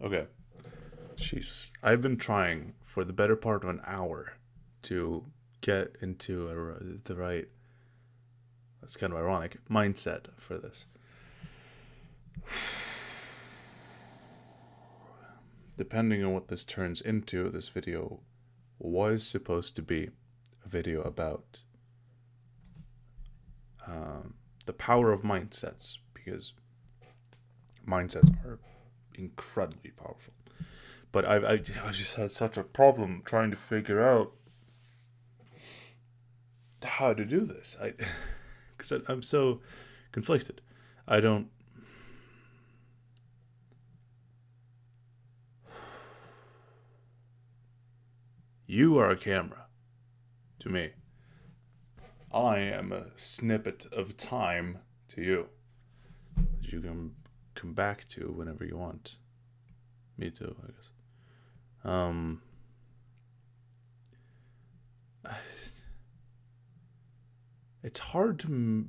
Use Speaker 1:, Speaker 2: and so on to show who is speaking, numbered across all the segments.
Speaker 1: Okay. Jesus. I've been trying for the better part of an hour to get into the right, that's kind of ironic, mindset for this. Depending on what this turns into, this video was supposed to be a video about the power of mindsets, because mindsets are incredibly powerful. But I just had such a problem trying to figure out how to do this. Because I'm so conflicted. I don't. You are a camera to me. I am a snippet of time to you that you can come back to whenever you want. Me too, I guess. Um, it's hard to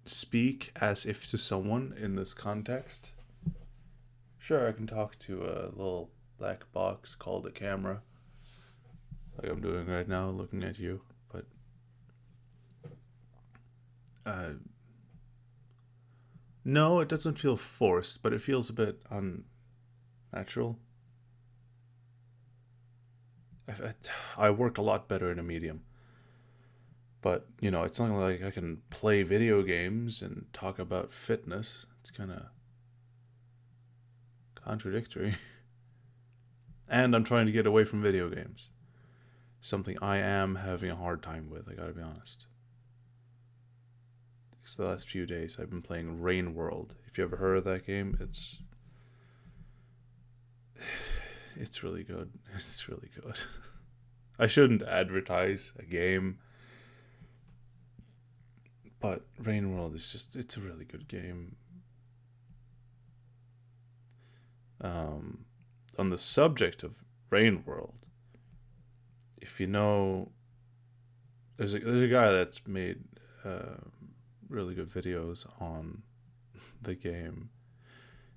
Speaker 1: speak as if to someone in this context. Sure, I can talk to a little black box called a camera, like I'm doing right now, looking at you. But uh, no, it doesn't feel forced, but it feels a bit unnatural. I work a lot better in a medium. But, it's not like I can play video games and talk about fitness. It's kind of contradictory. And I'm trying to get away from video games. Something I am having a hard time with, I gotta be honest. Because the last few days I've been playing Rain World. If you ever heard of that game, it's really good. It's really good. I shouldn't advertise a game, but Rain World it's a really good game. Um, on the subject of Rain World, if you know, there's a guy that's made really good videos on the game.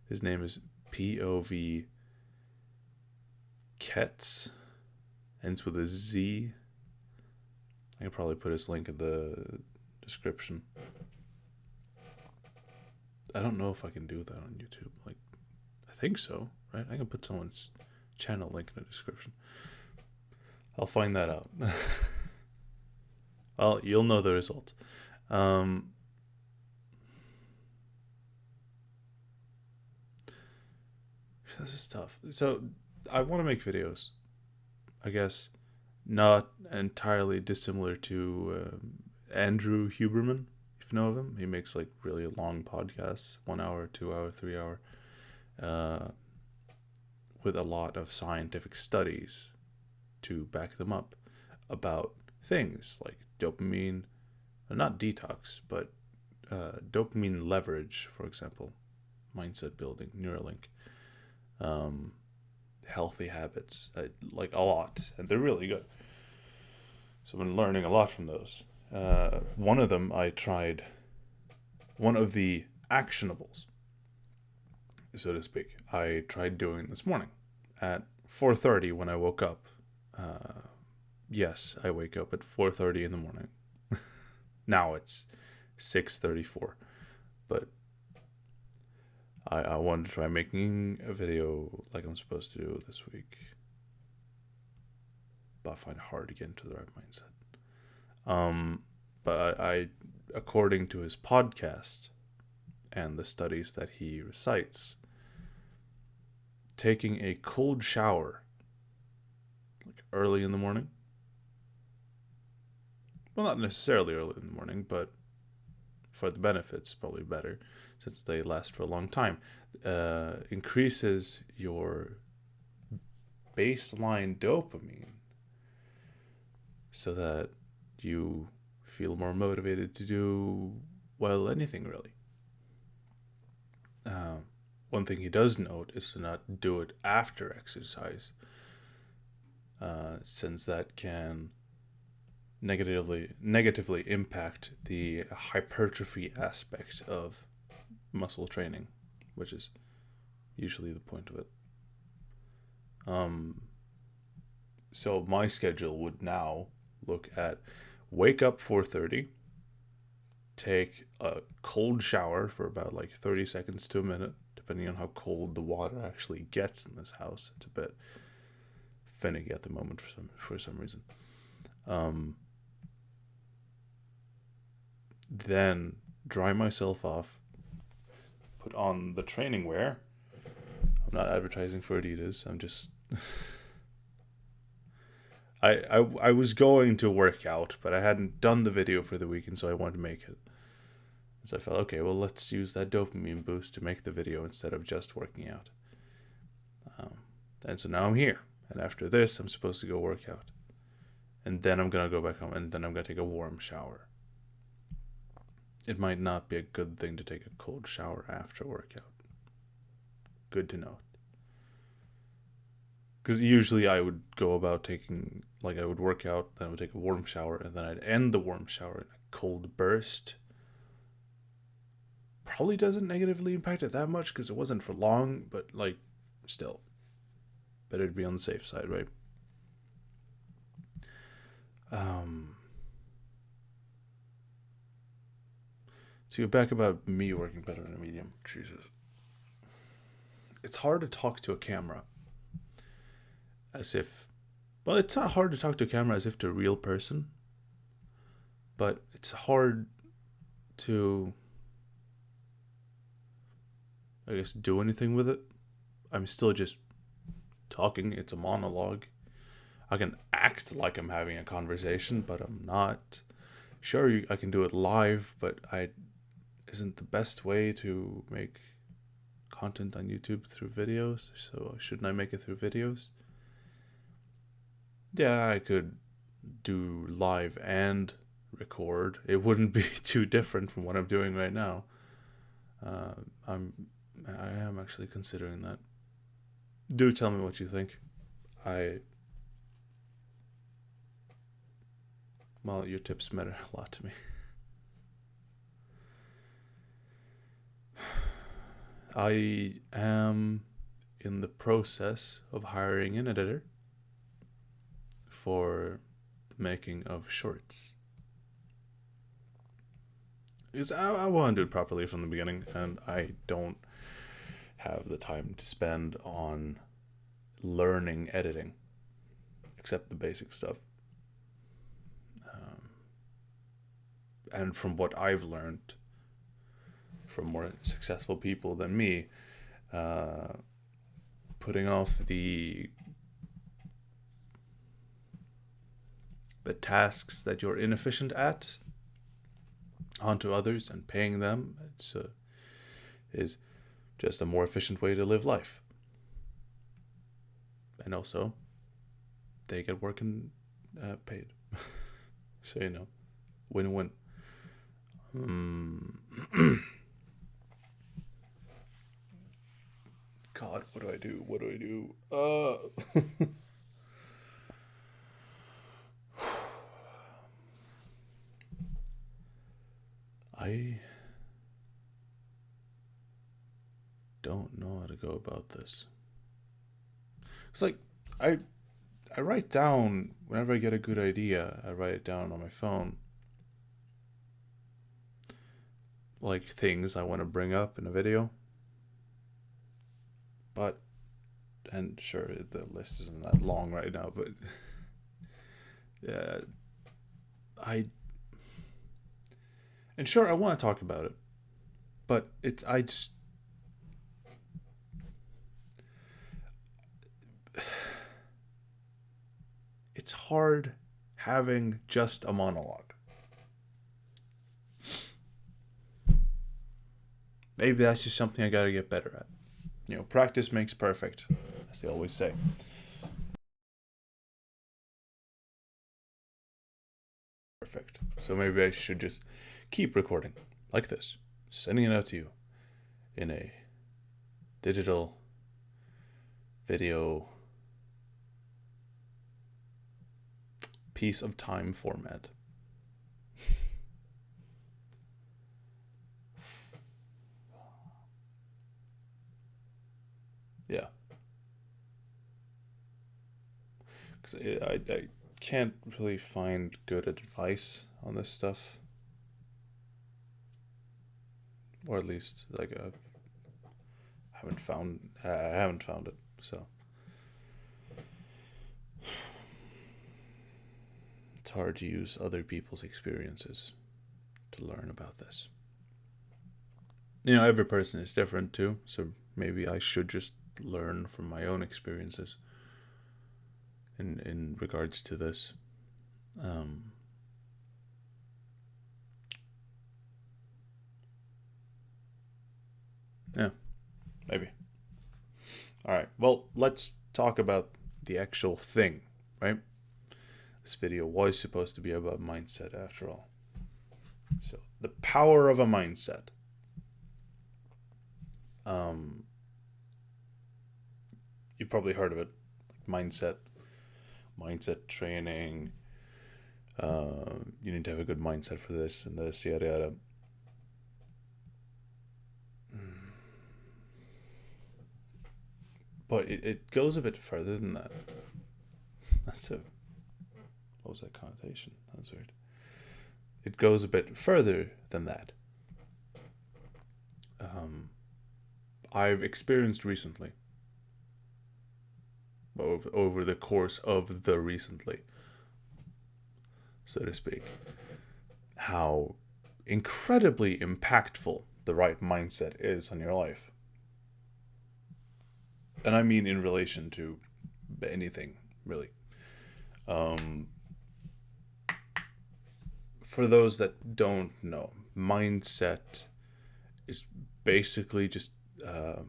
Speaker 1: His name is POV Kets, ends with a Z. I can probably put his link in the description. I don't know if I can do that on YouTube. I think so, right? I can put someone's channel link in the description. I'll find that out. Well, you'll know the result. Um, this is tough. So, I want to make videos. I guess not entirely dissimilar to Andrew Huberman, if you know of him. He makes really long podcasts, 1 hour, 2 hour, 3 hour, uh, with a lot of scientific studies to back them up about things like dopamine, not detox, but dopamine leverage, for example, mindset building, Neuralink, um, healthy habits, like a lot, and they're really good. So I've been learning a lot from those. One of them I tried, one of the actionables, so to speak, I tried doing this morning at 4:30 when I woke up. Yes, I wake up at 4:30 in the morning. Now it's 6:34, but I wanted to try making a video like I'm supposed to do this week, but I find it hard to get into the right mindset. But according to his podcast and the studies that he recites, taking a cold shower early in the morning, well, not necessarily early in the morning, but for the benefits, probably better since they last for a long time, increases your baseline dopamine so that you feel more motivated to do, well, anything really. Uh, One thing he does note is to not do it after exercise, since that can negatively impact the hypertrophy aspect of muscle training, which is usually the point of it. So my schedule would now look at wake up 4:30, take a cold shower for about like 30 seconds to a minute, depending on how cold the water actually gets in this house. It's a bit finicky at the moment for some reason. Then dry myself off, put on the training wear. I'm not advertising for Adidas. I'm just I was going to work out, but I hadn't done the video for the weekend, so I wanted to make it. So I felt, okay, well, let's use that dopamine boost to make the video instead of just working out. And so now I'm here. And after this, I'm supposed to go work out. And then I'm going to go back home, and then I'm going to take a warm shower. It might not be a good thing to take a cold shower after workout. Good to know. Because usually I would go about taking, like I would work out, then I would take a warm shower, and then I'd end the warm shower in a cold burst. Probably doesn't negatively impact it that much because it wasn't for long, but like still, better to be on the safe side, right? So you're back about me working better in a medium. Jesus. It's hard to talk to a camera as if, well, it's not hard to talk to a camera as if to a real person, but it's hard to, I guess, do anything with it. I'm still just talking. It's a monologue. I can act like I'm having a conversation, but I'm not. Sure, I can do it live, but isn't the best way to make content on YouTube through videos. So shouldn't I make it through videos? Yeah, I could do live and record. It wouldn't be too different from what I'm doing right now. I am actually considering that. Do tell me what you think. Well, your tips matter a lot to me. I am in the process of hiring an editor for the making of shorts. Because I want to do it properly from the beginning, and I don't have the time to spend on learning editing, except the basic stuff. And from what I've learned from more successful people than me, putting off the tasks that you're inefficient at onto others and paying them is just a more efficient way to live life. And also, they get work and paid. So, win-win. God, what do I do? I don't know how to go about this. It's like I write down whenever I get a good idea. I write it down on my phone, like things I want to bring up in a video. And sure, the list isn't that long right now, but yeah, and sure, I want to talk about it, but it's hard having just a monologue. Maybe that's just something I gotta get better at. Practice makes perfect, as they always say. Perfect. So maybe I should just keep recording like this, sending it out to you in a digital video piece of time format. Yeah. Because I can't really find good advice on this stuff. Or at least, like, I haven't found it. So it's hard to use other people's experiences to learn about this. Every person is different too, so maybe I should just learn from my own experiences in regards to this. Um, yeah, maybe. All right. Well, let's talk about the actual thing, right? This video was supposed to be about mindset after all. So, the power of a mindset. Um, you've probably heard of it, like mindset training. You need to have a good mindset for this and this, yada yada. But it goes a bit further than that. That's a What was that connotation? That's weird. It goes a bit further than that. I've experienced recently, over the course of the recently, so to speak, how incredibly impactful the right mindset is on your life. And I mean in relation to anything, really. For those that don't know, mindset is basically just a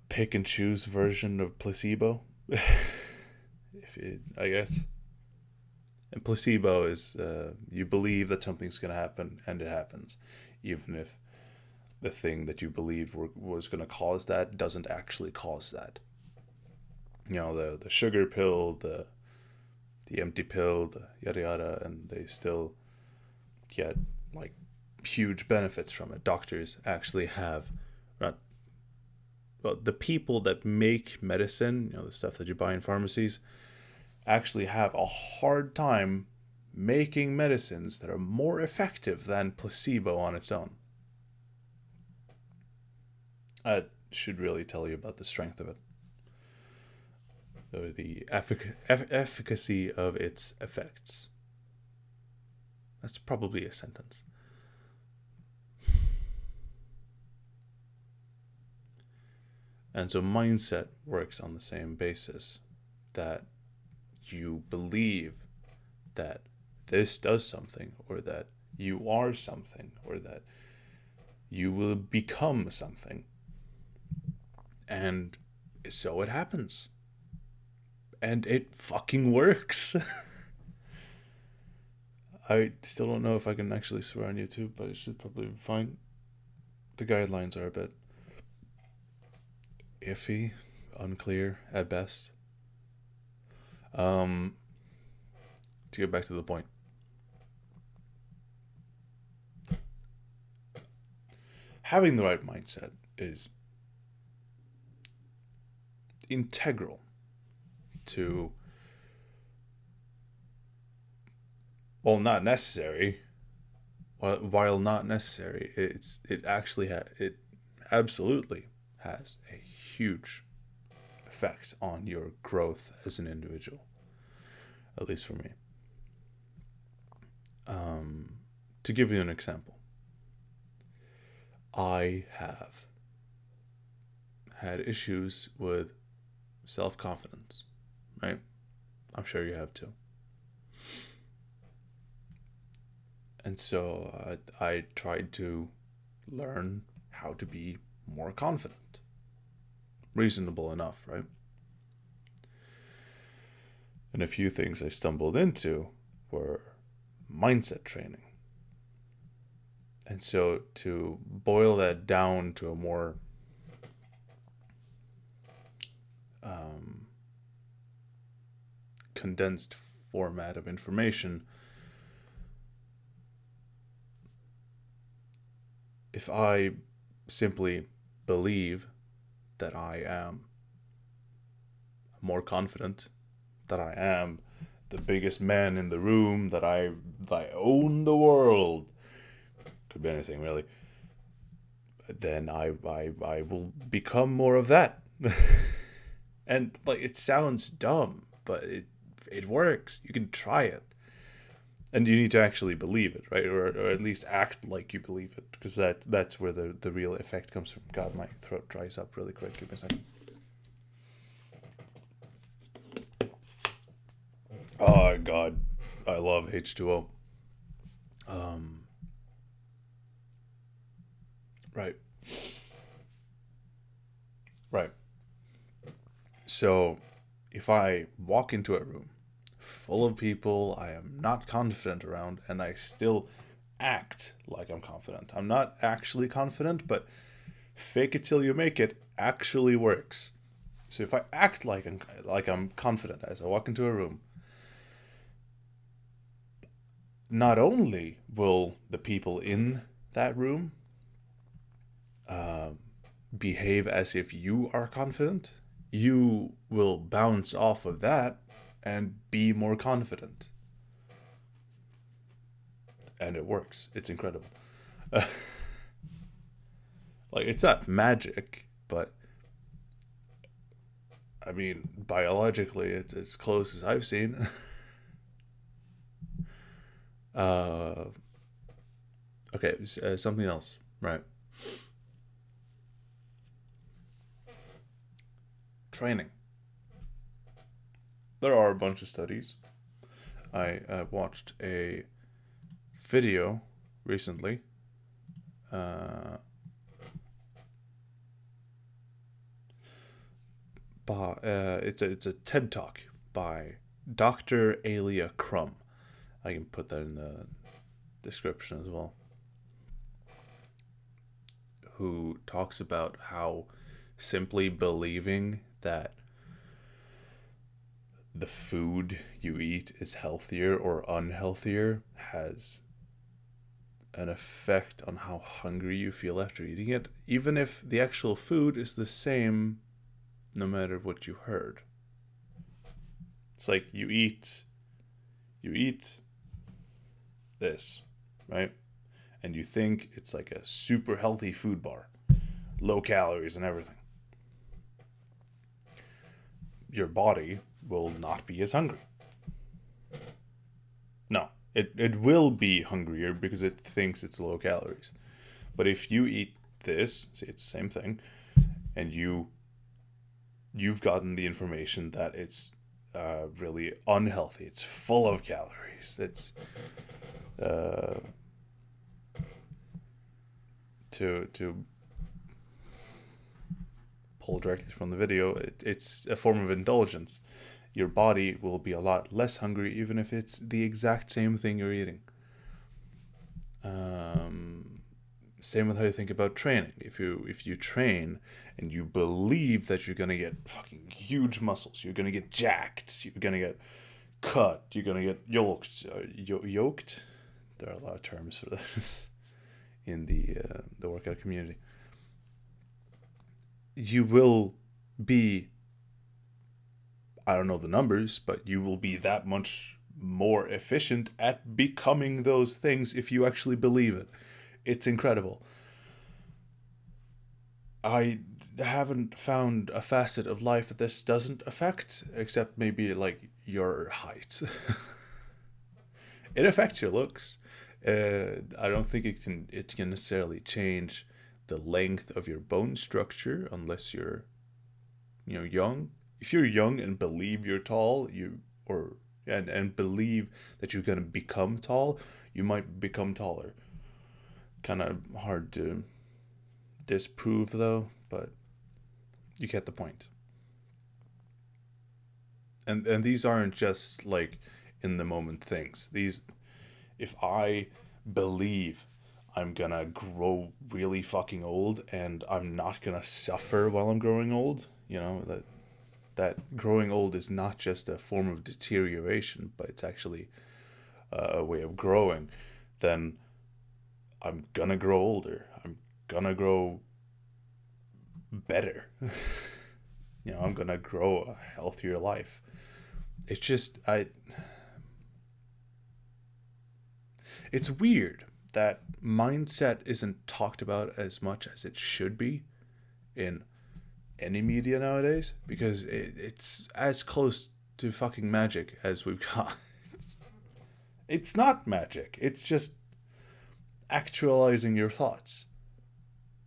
Speaker 1: pick and choose version of placebo. I guess. And placebo is you believe that something's going to happen and it happens, even if the thing that you believed was going to cause that doesn't actually cause that. The sugar pill, the empty pill, the yada yada, and they still get like huge benefits from it. Doctors actually have, well, the people that make medicine, the stuff that you buy in pharmacies, actually have a hard time making medicines that are more effective than placebo on its own. I should really tell you about the strength of it, or the efficacy of its effects. That's probably a sentence. And so mindset works on the same basis, that you believe that this does something, or that you are something, or that you will become something. And so it happens. And it fucking works. I still don't know if I can actually swear on YouTube, but it should probably be fine. The guidelines are a bit iffy, unclear at best. To get back to the point. Having the right mindset is integral to, well, not necessary. While not necessary, it absolutely has a huge effect on your growth as an individual. At least for me. To give you an example, I have had issues with self-confidence, right? I'm sure you have too. And so I tried to learn how to be more confident. Reasonable enough, right? And a few things I stumbled into were mindset training. And so to boil that down to a more condensed format of information, if I simply believe that I am more confident, that I am the biggest man in the room, that I own the world, could be anything really, then I will become more of that. And like, it sounds dumb, but it works. You can try it. And you need to actually believe it, right? Or at least act like you believe it, because that's where the real effect comes from. God, my throat dries up really quick. Give me a second. Oh God, I love H2O. Right, right. So, if I walk into a room full of people I am not confident around, and I still act like I'm confident, I'm not actually confident, but fake it till you make it actually works. So if I act like I'm confident as I walk into a room, not only will the people in that room behave as if you are confident, you will bounce off of that and be more confident. And it works. It's incredible. Like, it's not magic, but I mean, biologically, it's as close as I've seen. uh, okay, something else, right? Training. There are a bunch of studies. I watched a video recently. It's a TED talk by Dr. Alia Crum. I can put that in the description as well. Who talks about how simply believing that the food you eat is healthier or unhealthier has an effect on how hungry you feel after eating it, even if the actual food is the same no matter what you heard. It's like you eat this, right? And you think it's like a super healthy food bar, low calories and everything. Your body will not be as hungry. No, it will be hungrier because it thinks it's low calories. But if you eat this, see, it's the same thing, and you've gotten the information that it's really unhealthy. It's full of calories. It's uh, to pull directly from the video. It's a form of indulgence. Your body will be a lot less hungry, even if it's the exact same thing you're eating. Same with how you think about training. If you train and you believe that you're gonna get fucking huge muscles, you're gonna get jacked, you're gonna get cut, you're gonna get yoked. Yoked. There are a lot of terms for this in the workout community. You will be, I don't know the numbers, but you will be that much more efficient at becoming those things if you actually believe it. It's incredible. I haven't found a facet of life that this doesn't affect, except maybe like your height. It affects your looks. I don't think it can necessarily change the length of your bone structure unless you're young. If you're young and believe you're tall, and believe that you're gonna become tall, you might become taller. Kind of hard to disprove though, but you get the point. And these aren't just like in the moment things. These, if I believe I'm gonna grow really fucking old and I'm not gonna suffer while I'm growing old, that growing old is not just a form of deterioration, but it's actually a way of growing, then I'm gonna grow older. I'm gonna grow better. I'm gonna grow a healthier life. It's just it's weird that mindset isn't talked about as much as it should be in any media nowadays, because it's as close to fucking magic as we've got. It's not magic. It's just actualizing your thoughts,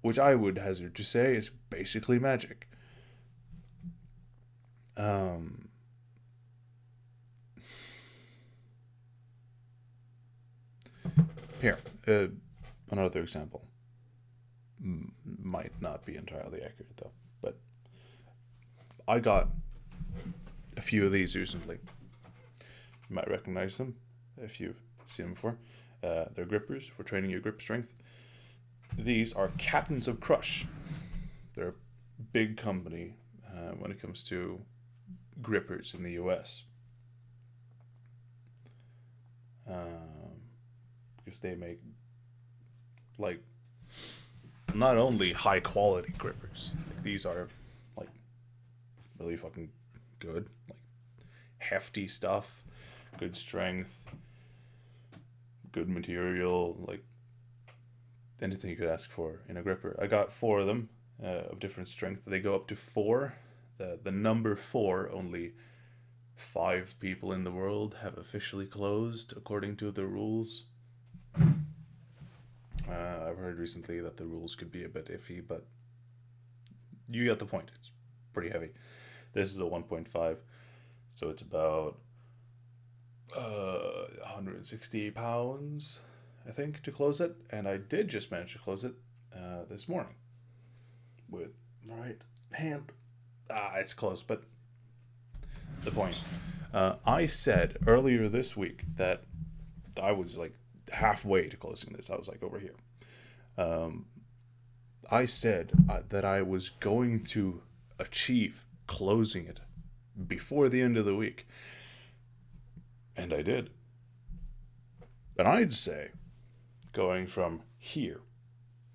Speaker 1: which I would hazard to say is basically magic. Here, another example. Might not be entirely accurate though, but I got a few of these recently. You might recognize them if you've seen them before. They're grippers for training your grip strength. These are Captains of Crush. They're a big company when it comes to grippers in the US. Because they make, like, not only high quality grippers, like, these are like really fucking good, like hefty stuff, good strength, good material, like anything you could ask for in a gripper. I got 4 of them of different strength. They go up to 4. The number 4, only 5 people in the world have officially closed according to the rules. I've heard recently that the rules could be a bit iffy, but you get the point. It's pretty heavy. This is a 1.5, so it's about 160 pounds, I think, to close it. And I did just manage to close it this morning with my right hand. It's close, but the point. I said earlier this week that I was like halfway to closing this. I was like over here. I said that I was going to achieve closing it before the end of the week. And I did. And I'd say going from here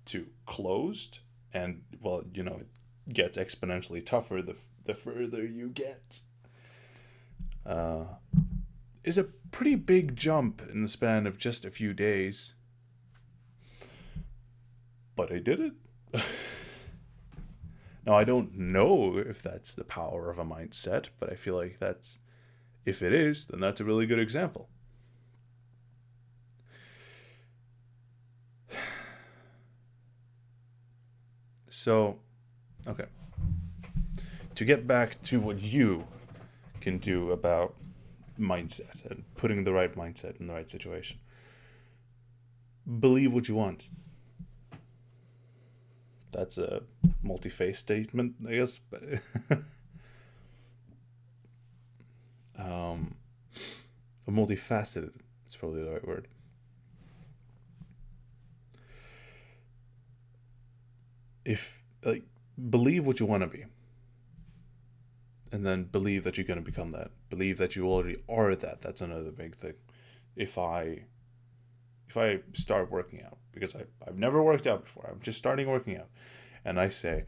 Speaker 1: to closed, and, well, it gets exponentially tougher the further you get, is a pretty big jump in the span of just a few days. But I did it. Now, I don't know if that's the power of a mindset, but I feel like if it is, then that's a really good example. So, okay. To get back to what you can do about mindset and putting the right mindset in the right situation. Believe what you want. That's a multi-phase statement, I guess, but multifaceted is probably the right word. Believe what you want to be, and then believe that you're going to become that. Believe that you already are that. That's another big thing. If I start working out, because I've never worked out before, I'm just starting working out, and I say,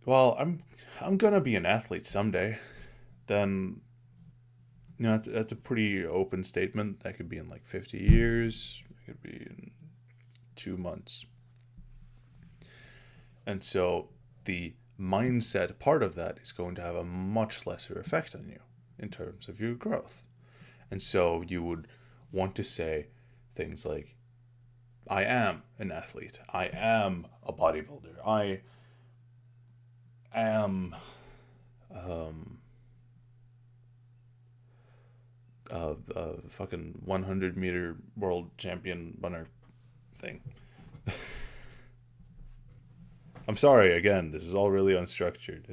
Speaker 1: well, I'm gonna be an athlete someday, then that's a pretty open statement. That could be in like 50 years. It could be in 2 months. And so the mindset part of that is going to have a much lesser effect on you in terms of your growth. And so you would want to say things like, I am an athlete. I am a bodybuilder. I am a fucking 100-meter world champion runner thing. I'm sorry, again, this is all really unstructured.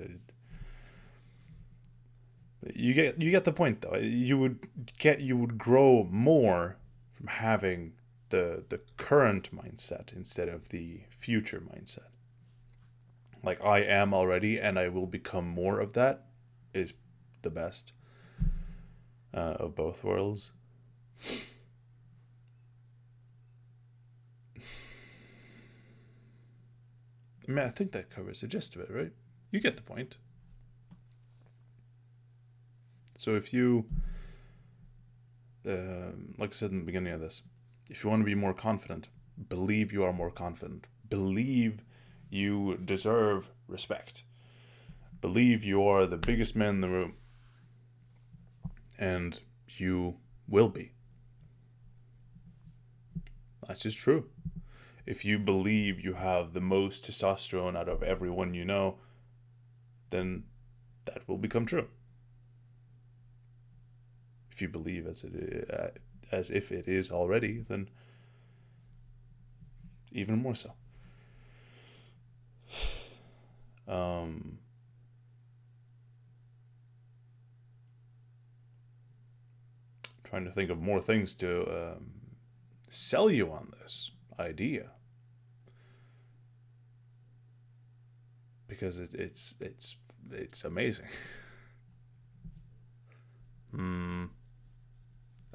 Speaker 1: You get the point, though. You would grow more from having the current mindset instead of the future mindset. Like, I am already, and I will become more of that, is the best of both worlds. I mean, I think that covers the gist of it, right? You get the point. So if you, like I said in the beginning of this, if you want to be more confident, believe you are more confident. Believe you deserve respect. Believe you are the biggest man in the room. And you will be. That's just true. If you believe you have the most testosterone out of everyone you know, then that will become true. If you believe as if it is already, then even more so. Trying to think of more things to sell you on this idea, because it's amazing. I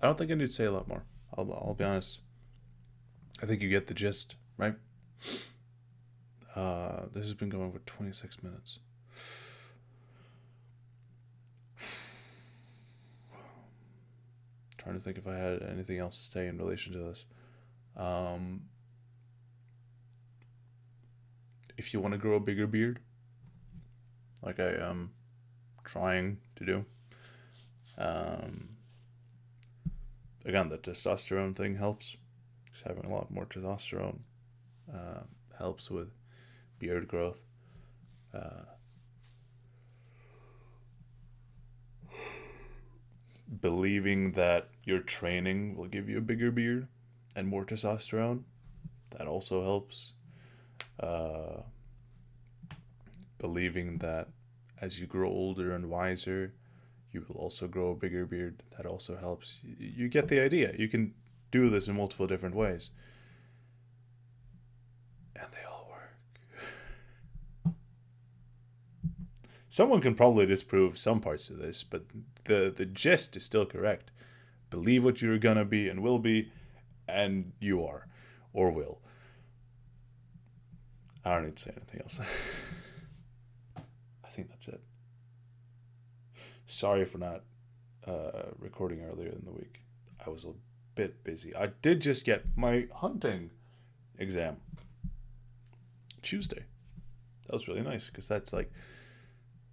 Speaker 1: don't think I need to say a lot more. I'll be honest. I think you get the gist, right? This has been going for 26 minutes. Trying to think if I had anything else to say in relation to this. If you want to grow a bigger beard, like I am trying to do, again, the testosterone thing helps. Just having a lot more testosterone helps with beard growth. Believing that your training will give you a bigger beard and more testosterone, that also helps. Believing that as you grow older and wiser, you will also grow a bigger beard, that also helps. You get the idea. You can do this in multiple different ways. And they all work. Someone can probably disprove some parts of this, but the gist is still correct. Believe what you're gonna be and will be, and you are, or will. I don't need to say anything else. I think that's it. Sorry for not recording earlier in the week. I was a bit busy. I did just get my hunting exam Tuesday. That was really nice, because that's like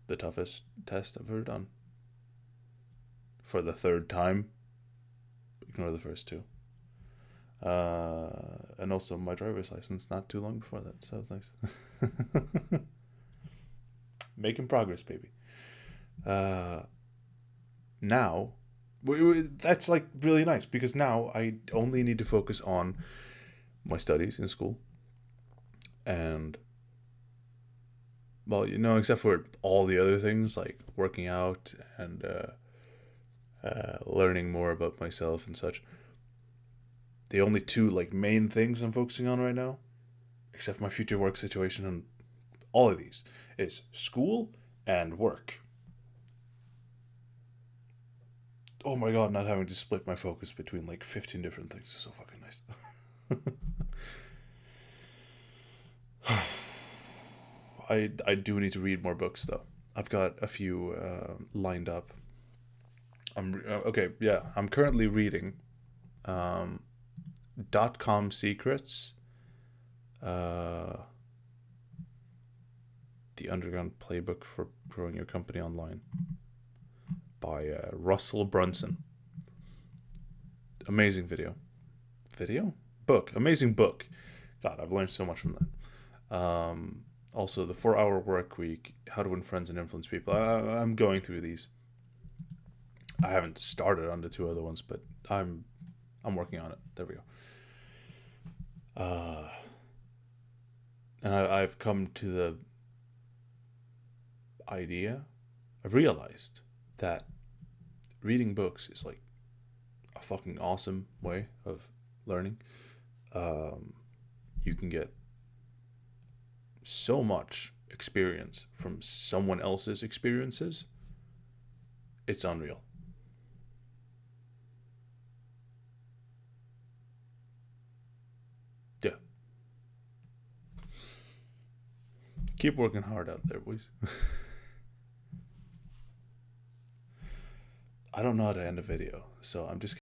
Speaker 1: the toughest test I've ever done. For the third time. Ignore the first two. And also my driver's license not too long before that, so that was nice. Making progress, baby. Now, that's like really nice, because now I only need to focus on my studies in school. And, well, except for all the other things like working out and learning more about myself and such. The only two like main things I'm focusing on right now, except for my future work situation and all of these, is school and work. Oh my god, not having to split my focus between like 15 different things is so fucking nice. I do need to read more books though. I've got a few lined up. I'm currently reading .com Secrets, The Underground Playbook for Growing Your Company Online by Russell Brunson. Amazing book, amazing book. God, I've learned so much from that. Also, the 4-Hour Work Week, How to Win Friends and Influence People. I'm going through these. I haven't started on the two other ones, but I'm working on it. There we go. And I've come to the idea, I've realized that reading books is like a fucking awesome way of learning. You can get so much experience from someone else's experiences. It's unreal. Yeah. Keep working hard out there, boys. I don't know how to end a video, so I'm just